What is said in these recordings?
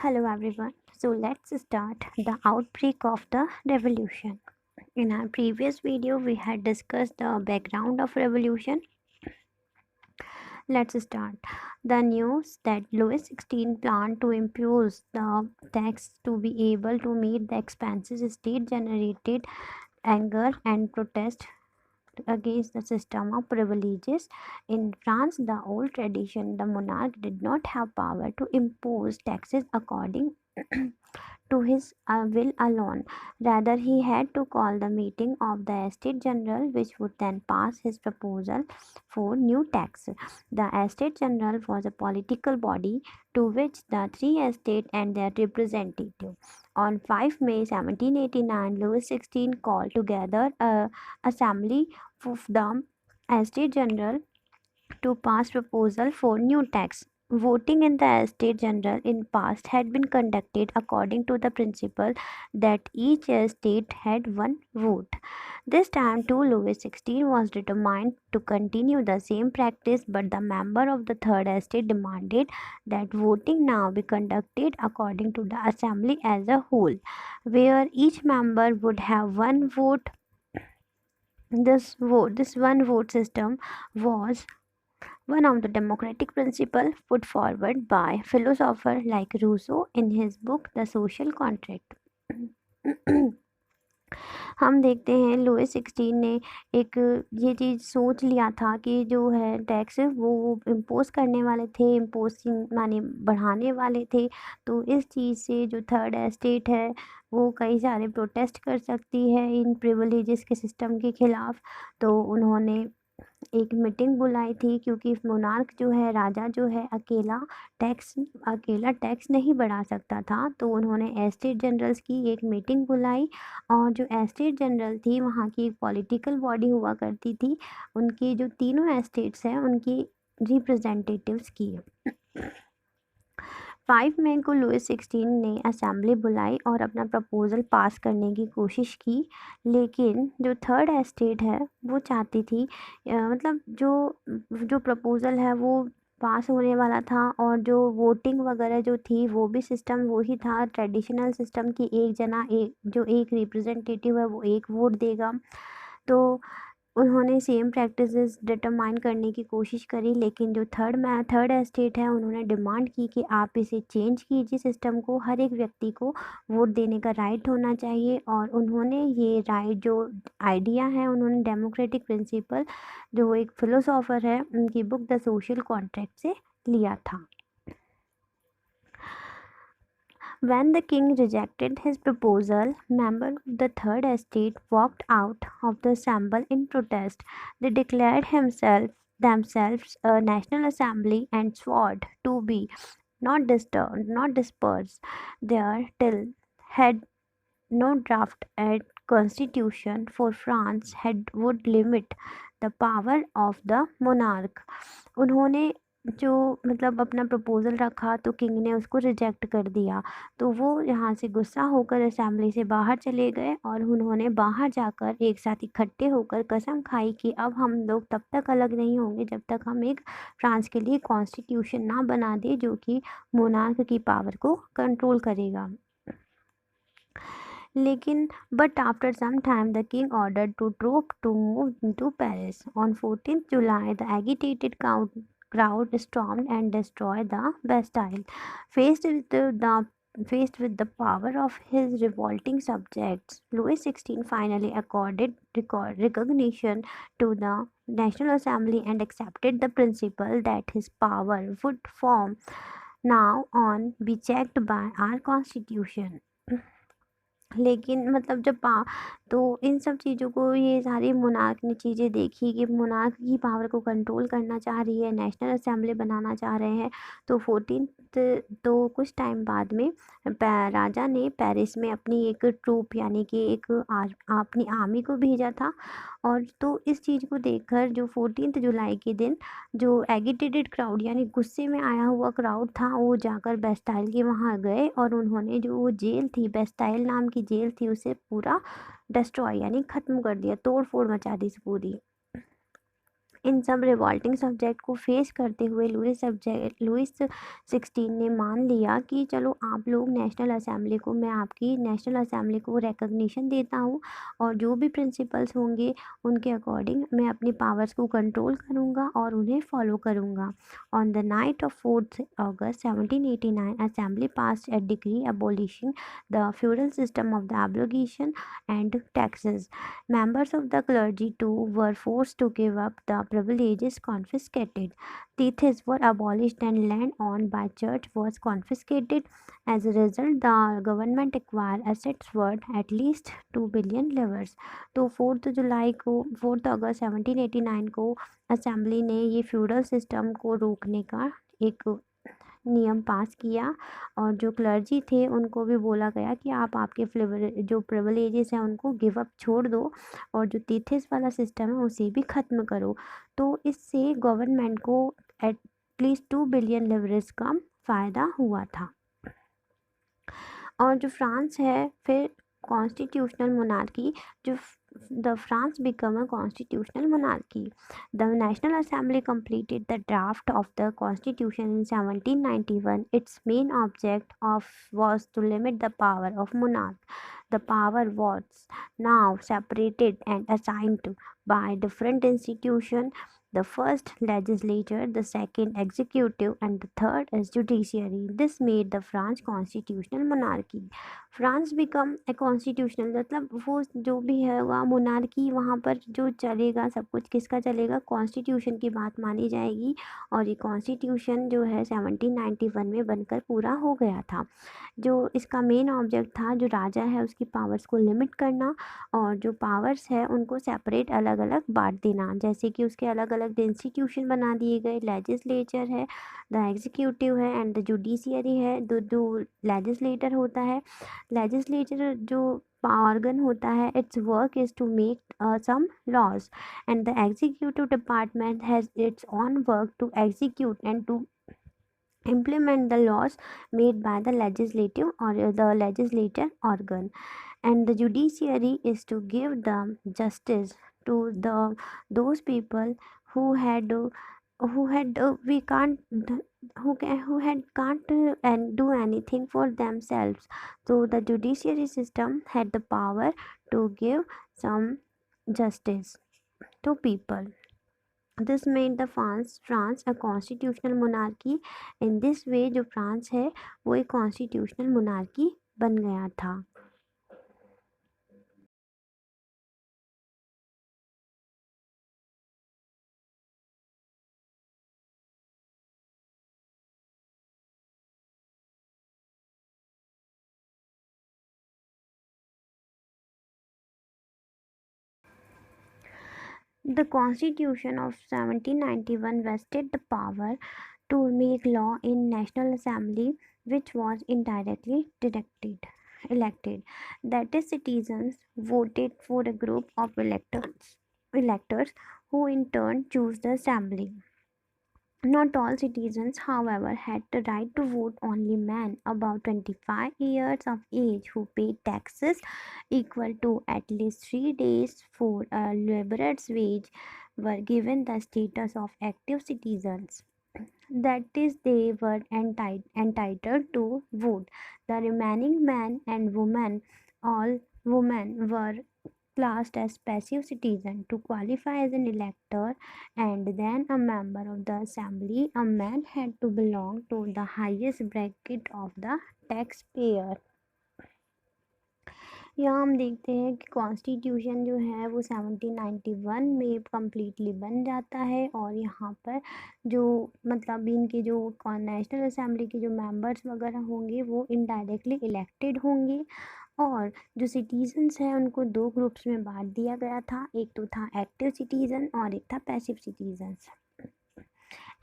Hello everyone. So let's start the outbreak of the revolution. In our previous video, we had discussed the background of revolution. Let's start. The news that Louis XVI planned to impose the tax to be able to meet the expenses state generated anger and protest against the system of privileges. In France, the old tradition, the monarch did not have power to impose taxes according to his will alone. Rather, he had to call the meeting of the Estate General, which would then pass his proposal for new tax. The Estate General was a political body to which the three estates and their representative. On 5 May 1789, Louis XVI called together a assembly of the Estate General to pass proposal for new tax. Voting in the Estate General in past had been conducted according to the principle that each estate had one vote. This time too Louis XVI was determined to continue the same practice, but the member of the third estate demanded that voting now be conducted according to the assembly as a whole, where each member would have one vote. This one vote system was one of the democratic principles put forward by philosophers like Rousseau in his book The Social Contract. हम देखते हैं Louis 16 ने एक ये चीज़ सोच लिया था कि जो है टैक्स वो इम्पोज करने वाले थे, इम्पोज माने बढ़ाने वाले थे। तो इस चीज़ से जो थर्ड एस्टेट है वो कई सारे प्रोटेस्ट कर सकती है इन प्रिविलेजेस के सिस्टम के ख़िलाफ़। तो उन्होंने एक मीटिंग बुलाई थी, क्योंकि मोनार्क जो है, राजा जो है, अकेला टैक्स नहीं बढ़ा सकता था। तो उन्होंने एस्टेट जनरल्स की एक मीटिंग बुलाई, और जो एस्टेट जनरल थी वहाँ की एक पॉलिटिकल बॉडी हुआ करती थी। उनकी जो तीनों एस्टेट्स हैं उनकी रिप्रेजेंटेटिव्स की 5 मई को लुइस 16 ने असेंबली बुलाई और अपना प्रपोज़ल पास करने की कोशिश की, लेकिन जो थर्ड एस्टेट है वो चाहती थी मतलब जो प्रपोज़ल है वो पास होने वाला था, और जो वोटिंग वगैरह जो थी वो भी सिस्टम वही था ट्रेडिशनल सिस्टम की, एक रिप्रेजेंटेटिव है वो एक वोट देगा। तो उन्होंने सेम प्रैक्टिसेस डिटरमाइन करने की कोशिश करी, लेकिन जो थर्ड एस्टेट है उन्होंने डिमांड की कि आप इसे चेंज कीजिए सिस्टम को, हर एक व्यक्ति को वोट देने का राइट होना चाहिए। और उन्होंने ये राइट जो आइडिया है उन्होंने डेमोक्रेटिक प्रिंसिपल जो एक फिलोसोफर है उनकी बुक द सोशल कॉन्ट्रैक्ट से लिया था। When the king rejected his proposal, members of the third estate walked out of the assembly in protest. They declared themselves a national assembly and swore to be not dispersed there till had no draft and constitution for France had would limit the power of the monarch. उन्होंने जो मतलब अपना proposal रखा तो king ने उसको reject कर दिया, तो वो यहाँ से गुस्सा होकर असेंबली से बाहर चले गए, और उन्होंने बाहर जाकर एक साथ इकट्ठे होकर कसम खाई कि अब हम लोग तब तक अलग नहीं होंगे जब तक हम एक फ्रांस के लिए कॉन्स्टिट्यूशन ना बना दे जो कि मोनार्क की पावर को कंट्रोल करेगा। लेकिन but after some time the king order to troop to move to Paris. On 14 July the agitated crowd stormed and destroyed the Bastille. Faced with the power of his revolting subjects, Louis XVI finally accorded recognition to the National Assembly and accepted the principle that his power would from now on be checked by our Constitution. लेकिन मतलब तो इन सब चीज़ों को ये सारी monarch ने चीज़ें देखी कि मोनार्क की पावर को कंट्रोल करना चाह रही है, नेशनल असेंबली बनाना चाह रहे हैं। तो 14 तो कुछ टाइम बाद में राजा ने पेरिस में अपनी एक ट्रूप यानी कि अपनी आर्मी को भेजा था। और तो इस चीज़ को देखकर जो 14 जुलाई के दिन जो एगिटेटेड क्राउड यानी गुस्से में आया हुआ क्राउड था वो जाकर बेस्टाइल के वहाँ गए, और उन्होंने जो वो जेल थी, बेस्टाइल नाम की जेल थी, उसे पूरा डिस्ट्रॉय यानी ख़त्म कर दिया, तोड़ फोड़ मचा दी पूरी। इन सब रिवॉल्टिंग सब्जेक्ट को फेस करते हुए लुइस 16 ने मान लिया कि चलो आप लोग नेशनल असेंबली को, मैं आपकी नेशनल असेंबली को रिकग्निशन देता हूँ और जो भी प्रिंसिपल्स होंगे उनके अकॉर्डिंग मैं अपनी पावर्स को कंट्रोल करूँगा और उन्हें फॉलो करूँगा। On the night of 4th August 1789 assembly pass a decree abolishing the feudal system of the obligation and taxes. Members of the clergy too were forced to give up the privileges confiscated. Tithes were abolished and land owned by church was confiscated. As a result, the government acquired assets worth at least 2 billion livres. तो 4 अगस्त 1789 को assembly ने ये feudal system को रोकने का एक नियम पास किया और जो क्लर्जी थे उनको भी बोला गया कि आप आपके जो प्रिविलेजेस हैं उनको गिव अप छोड़ दो और जो तीथिस वाला सिस्टम है उसे भी ख़त्म करो। तो इससे गवर्नमेंट को एटलीस्ट 2 बिलियन लिवरेज का फ़ायदा हुआ था। और जो फ्रांस है फिर कॉन्स्टिट्यूशनल मोनार्की, जो the France became a constitutional monarchy. The National Assembly completed the draft of the Constitution in 1791. Its main object was to limit the power of monarch. The power was now separated and assigned by different institutions. The first legislature, the second executive, and the third is judiciary. This made the France constitutional monarchy. France become a constitutional, मतलब वो जो भी है वह monarchy, वहाँ पर जो चलेगा सब कुछ किसका चलेगा, कॉन्स्टिट्यूशन की बात मानी जाएगी। और ये कॉन्स्टिट्यूशन जो है 1791 में बनकर पूरा हो गया था। जो इसका मेन ऑब्जेक्ट था, जो राजा है उसकी पावर्स को लिमिट करना और जो पावर्स है उनको सेपरेट अलग अलग बांट देना। जैसे कि उसके अलग अलग इंस्टीट्यूशन बना दिए गए, लेजिस्लेचर है, द एग्जीक्यूटिव है एंड द जुडिशियरी है। जो लेजिस्लेटर होता है, लेजिस्लेचर जो ऑर्गन होता है, its work is to make some laws and the executive department has its own work to execute and to implement the laws made by the legislative or the legislature organ. And the judiciary is to give the justice to those people who had we can't who had can't and do anything for themselves. So the judiciary system had the power to give some justice to people. This made the France a constitutional monarchy. In this way जो France है वो एक constitutional monarchy बन गया था। The Constitution of 1791 vested the power to make law in National Assembly, which was indirectly elected. That is, citizens voted for a group of electors who in turn choose the assembly. Not all citizens, however, had the right to vote. Only men above 25 years of age who paid taxes equal to at least 3 days for a laborer's wage were given the status of active citizens. That is, they were entitled to vote. The remaining men and women, all women, were classed as passive citizen. To qualify as an elector and then a member of the assembly, a man had to belong to the highest bracket of the taxpayer. यहाँ हम देखते हैं कि constitution जो है वो 1791 में completely बन जाता है और यहाँ पर जो मतलब इनके जो नेशनल असेंबली के जो मेंबर्स वगैरह होंगे वो इनडायरेक्टली इलेक्टेड होंगे। और जो सिटीजन्स हैं उनको 2 ग्रुप्स में बांट दिया गया था, एक तो था एक्टिव सिटीज़न और एक था पैसिव सिटीजन्स।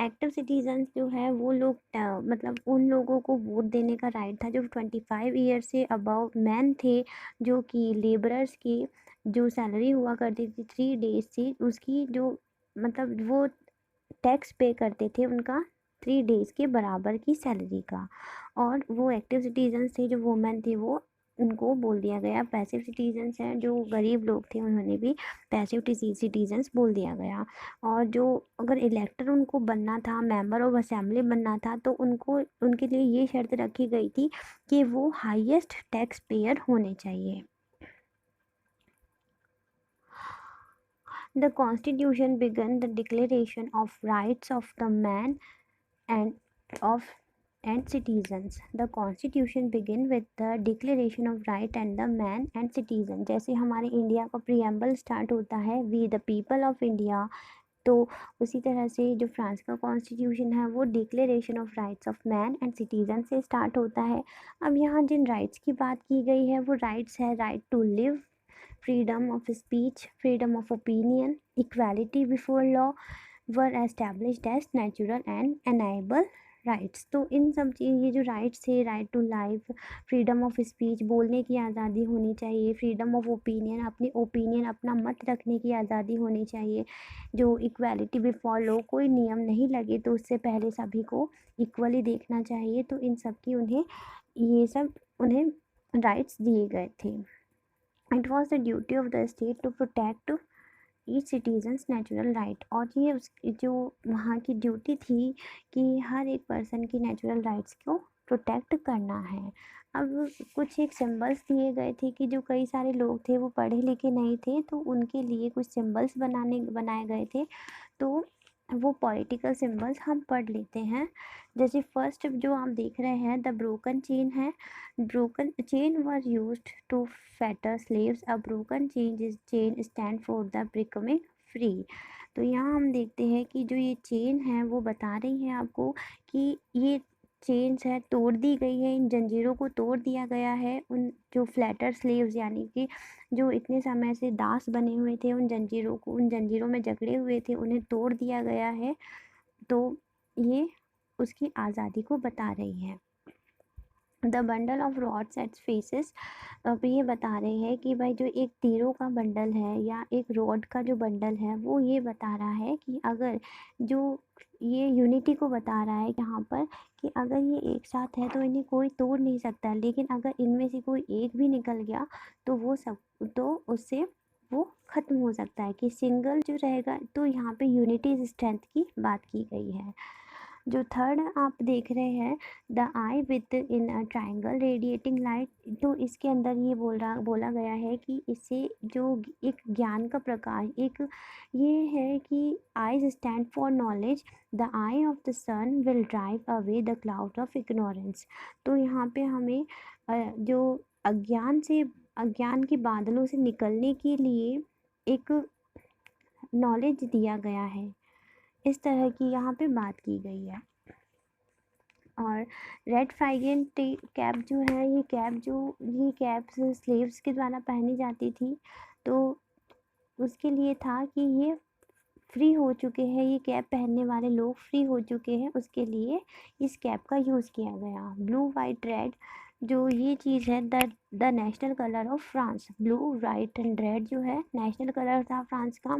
एक्टिव सिटीजन्स जो है वो लोग मतलब उन लोगों को वोट देने का राइट था जो 25 ईयर से अबव मैन थे, जो कि लेबरर्स की जो सैलरी हुआ करती थी 3 डेज से, उसकी जो मतलब वो टैक्स पे करते थे उनका 3 डेज़ के बराबर की सैलरी का। और वो एक्टिव सिटीजन्स थे जो वुमेन थे वो उनको बोल दिया गया पैसिव सिटीजन्स हैं, जो गरीब लोग थे उन्होंने भी पैसिव सिटीजन्स बोल दिया गया। और जो अगर इलेक्टर उनको बनना था, मेंबर ऑफ असेंबली बनना था, तो उनको उनके लिए ये शर्त रखी गई थी कि वो हाईएस्ट टैक्स पेयर होने चाहिए। The Constitution began the Declaration of Rights of the Man and of and citizens. The Constitution begin with the Declaration of Right and the Man and Citizen। जैसे हमारे इंडिया का preamble start होता है we the people of India, तो उसी तरह से जो फ्रांस का कॉन्स्टिट्यूशन है वो declaration of rights of man and citizen से स्टार्ट होता है। अब यहाँ जिन राइट्स की बात की गई है वो राइट्स है right to live, freedom of speech, freedom of opinion, equality before law were established as natural and enable rights. तो इन सब चीज़ ये जो राइट्स थे, right to life, freedom of speech, बोलने की आज़ादी होनी चाहिए, फ्रीडम ऑफ ओपिनियन, अपनी ओपिनियन अपना मत रखने की आज़ादी होनी चाहिए, जो इक्वालिटी बिफोर लॉ, कोई नियम नहीं लगे तो उससे पहले सभी को इक्वली देखना चाहिए। तो इन सब की उन्हें राइट्स दिए गए थे। It was the duty of the state to protect each citizen's natural right। और ये उस जो वहाँ की ड्यूटी थी कि हर एक पर्सन की नेचुरल राइट्स को प्रोटेक्ट करना है। अब कुछ एक सिंबल्स दिए गए थे कि जो कई सारे लोग थे वो पढ़े लिखे नहीं थे, तो उनके लिए कुछ सिंबल्स बनाए गए थे। तो वो पॉलिटिकल सिंबल्स हम पढ़ लेते हैं। जैसे फर्स्ट जो आप देख रहे हैं द ब्रोकन चेन है। Broken chain was used to fetter slaves। A broken chain stand for the becoming free। तो यहाँ हम देखते हैं कि जो ये चेन है वो बता रही है आपको कि ये चेन्स है तोड़ दी गई है, इन जंजीरों को तोड़ दिया गया है। उन जो फ्लैटर स्लेव्स यानी कि जो इतने समय से दास बने हुए थे, उन जंजीरों में जकड़े हुए थे, उन्हें तोड़ दिया गया है। तो ये उसकी आज़ादी को बता रही है। The bundle of rods at fasces. अब ये बता रहे हैं कि भाई जो एक तीरों का बंडल है या एक रॉड का जो बंडल है वो ये बता रहा है कि अगर जो ये यूनिटी को बता रहा है यहाँ पर कि अगर ये एक साथ है तो इन्हें कोई तोड़ नहीं सकता, लेकिन अगर इनमें से कोई एक भी निकल गया तो उससे वो ख़त्म हो सकता है, कि सिंगल जो रहेगा। तो यहाँ पे यूनिटी स्ट्रेंथ की बात की गई है। जो थर्ड आप देख रहे हैं the I with in a triangle radiating light, तो इसके अंदर ये बोला गया है कि इससे जो एक ज्ञान का प्रकाश, एक ये है कि eyes stand for knowledge, the eye of the sun will drive away the cloud of ignorance. तो यहाँ पे हमें जो अज्ञान के बादलों से निकलने के लिए एक नॉलेज दिया गया है, इस तरह की यहाँ पे बात की गई है। और रेड फ्राइगेंट कैप जो है, ये कैप्स स्लेव्स के द्वारा पहनी जाती थी। तो उसके लिए था कि ये फ्री हो चुके हैं, ये कैप पहनने वाले लोग फ्री हो चुके हैं, उसके लिए इस कैप का यूज़ किया गया। ब्लू वाइट रेड, जो ये चीज़ है the national colour of France. Blue white and red जो है नेशनल कलर था फ्रांस का।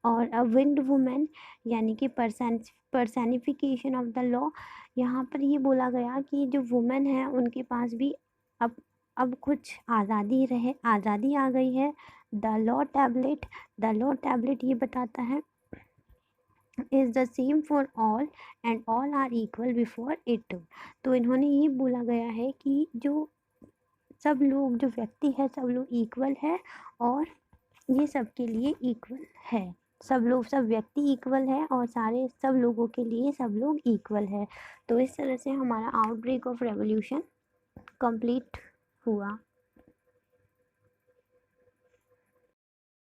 और अ विंग्ड वुमेन यानी कि पर्सनिफिकेशन ऑफ द लॉ। यहाँ पर ये बोला गया कि जो वुमेन है उनके पास भी अब कुछ आज़ादी आ गई है। द लॉ टैबलेट ये बताता है is the same for all and all are equal before it. तो इन्होंने ये बोला गया है कि जो सब लोग, जो व्यक्ति है, सब लोग इक्वल है और ये सबके लिए इक्वल है। सब व्यक्ति इक्वल है और सब लोगों के लिए सब लोग इक्वल है। तो इस तरह से हमारा आउटब्रेक ऑफ रेवोल्यूशन कंप्लीट हुआ।